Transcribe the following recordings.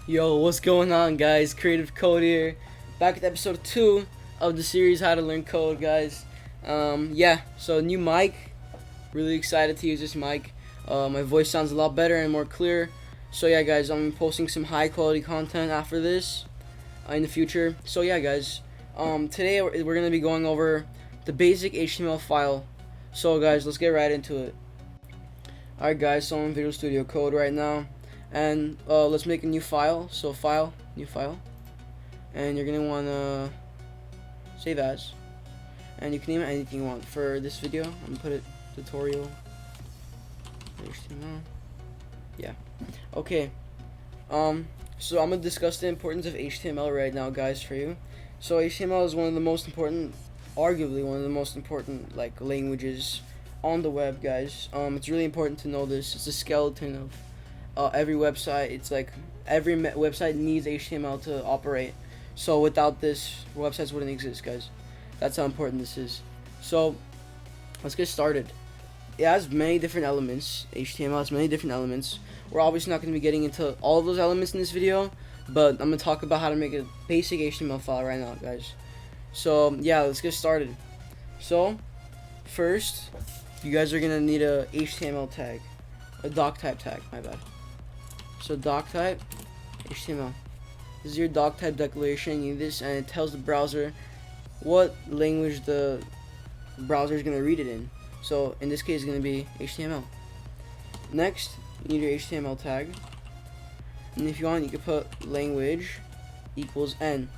Yo, what's going on, guys? CreativeCode here, back with episode 2 of the series How to Learn Code, guys. So new mic. Really excited to use this mic. My voice sounds a lot better and more clear. So yeah, guys, I'm posting some high quality content after this in the future. So yeah, guys, today we're gonna be going over the basic HTML file. So guys, let's get right into it. Alright, guys, so I'm in Visual Studio Code right now. And let's make a new file. So file, new file, and you're gonna wanna save as, and you can name it anything you want. For this video, I'm gonna put it tutorial HTML. Yeah. Okay. So I'm gonna discuss the importance of HTML right now, guys, for you. So HTML is one of the most important, arguably one of the most important languages on the web, guys. It's really important to know this. It's a skeleton of every website. It's like every website needs HTML to operate. So without this, websites wouldn't exist, guys. That's how important this is. So let's get started. It has many different elements. HTML has many different elements. We're obviously not going to be getting into all of those elements in this video, but I'm going to talk about how to make a basic HTML file right now, guys. So yeah, let's get started. So first, you guys are going to need a HTML tag, a doc type tag, my bad. So doc type HTML. This is your doc type declaration. You need this, and it tells the browser what language the browser is going to read it in. So in this case, it's going to be HTML. Next, you need your HTML tag, and if you want, you can put language equals n.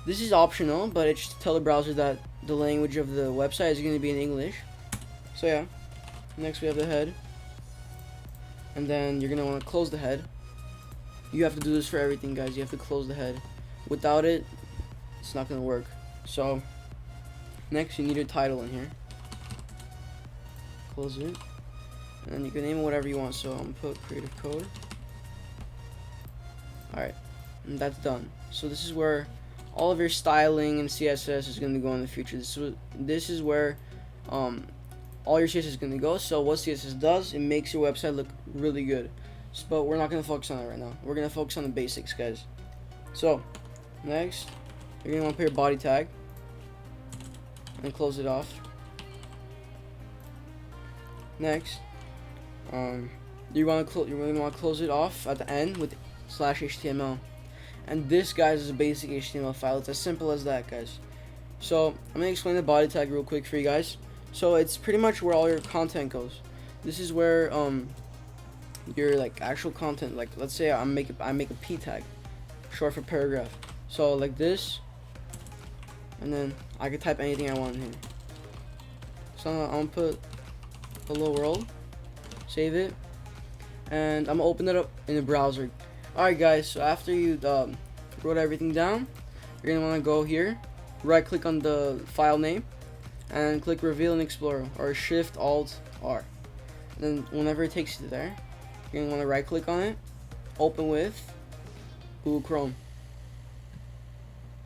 This is optional, but it's to tell the browser that the language of the website is going to be in English. So yeah. Next, we have the head. And then you're going to want to close the head. You have to do this for everything, guys. You have to close the head. Without it, it's not going to work. So, next you need a title in here. Close it. And then you can name it whatever you want. So, I'm going to put CreativeCode. Alright. And that's done. So, this is where all of your styling and CSS is going to go in the future. This is where all your CSS is going to go. So what CSS does, it makes your website look really good. But we're not going to focus on it right now. We're going to focus on the basics, guys. So next, you're going to want to put your body tag and close it off. Next, you want to close it off at the end with /HTML. And this, guys, is a basic HTML file. It's as simple as that, guys. So I'm going to explain the body tag real quick for you guys. So it's pretty much where all your content goes. This is where your actual content, let's say I make a p tag, short for paragraph. So like this, and then I could type anything I want in here. So I'm gonna put hello world, save it, and I'm gonna open it up in the browser. Alright, guys, so after you wrote everything down, you're gonna want to go here, right click on the file name, and click Reveal in Explorer, or Shift Alt R. And then whenever it takes you there, you're gonna want to right click on it, open with Google Chrome.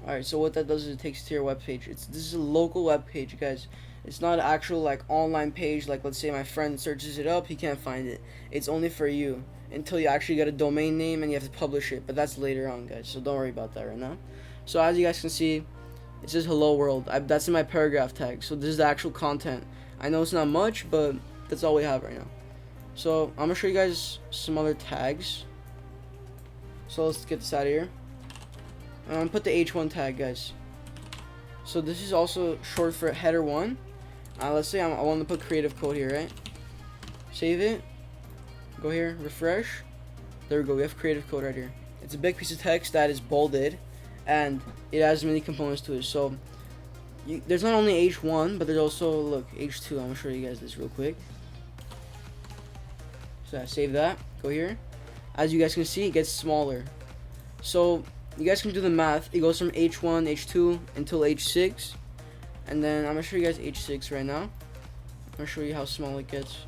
Alright, so what that does is it takes you to your web page. This is a local web page, guys. It's not an actual online page. Let's say my friend searches it up, he can't find it. It's only for you until you actually get a domain name and you have to publish it. But that's later on, guys. So don't worry about that right now. So as you guys can see, it says hello world. That's in my paragraph tag. So this is the actual content. I know it's not much, but that's all we have right now. So I'm gonna show you guys some other tags. So let's get this out of here. I'm gonna put the H1 tag, guys. So this is also short for header 1. Let's say I want to put CreativeCode here, right? Save it. Go here, refresh. There we go. We have CreativeCode right here. It's a big piece of text that is bolded, and it has many components to it. So there's not only H1, but there's also, look, H2. I'm gonna show you guys this real quick. So I save that. Go here. As you guys can see, it gets smaller. So you guys can do the math. It goes from H1, H2 until H6, and then I'm gonna show you guys H6 right now. I'm gonna show you how small it gets.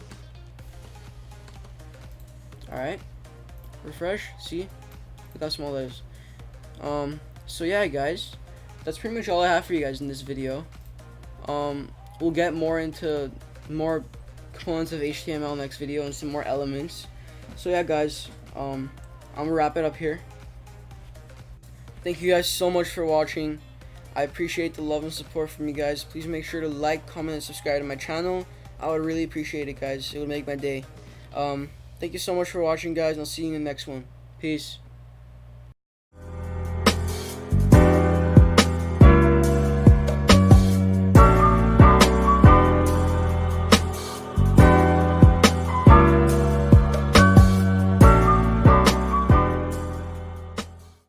All right. Refresh. See? Look how small that is. So yeah, guys, that's pretty much all I have for you guys in this video. We'll get more into more components of HTML next video and some more elements. So yeah, guys, I'm gonna wrap it up here. Thank you guys so much for watching. I appreciate the love and support from you guys. Please make sure to like, comment, and subscribe to my channel. I would really appreciate it, guys. It would make my day. Thank you so much for watching, guys, and I'll see you in the next one. Peace.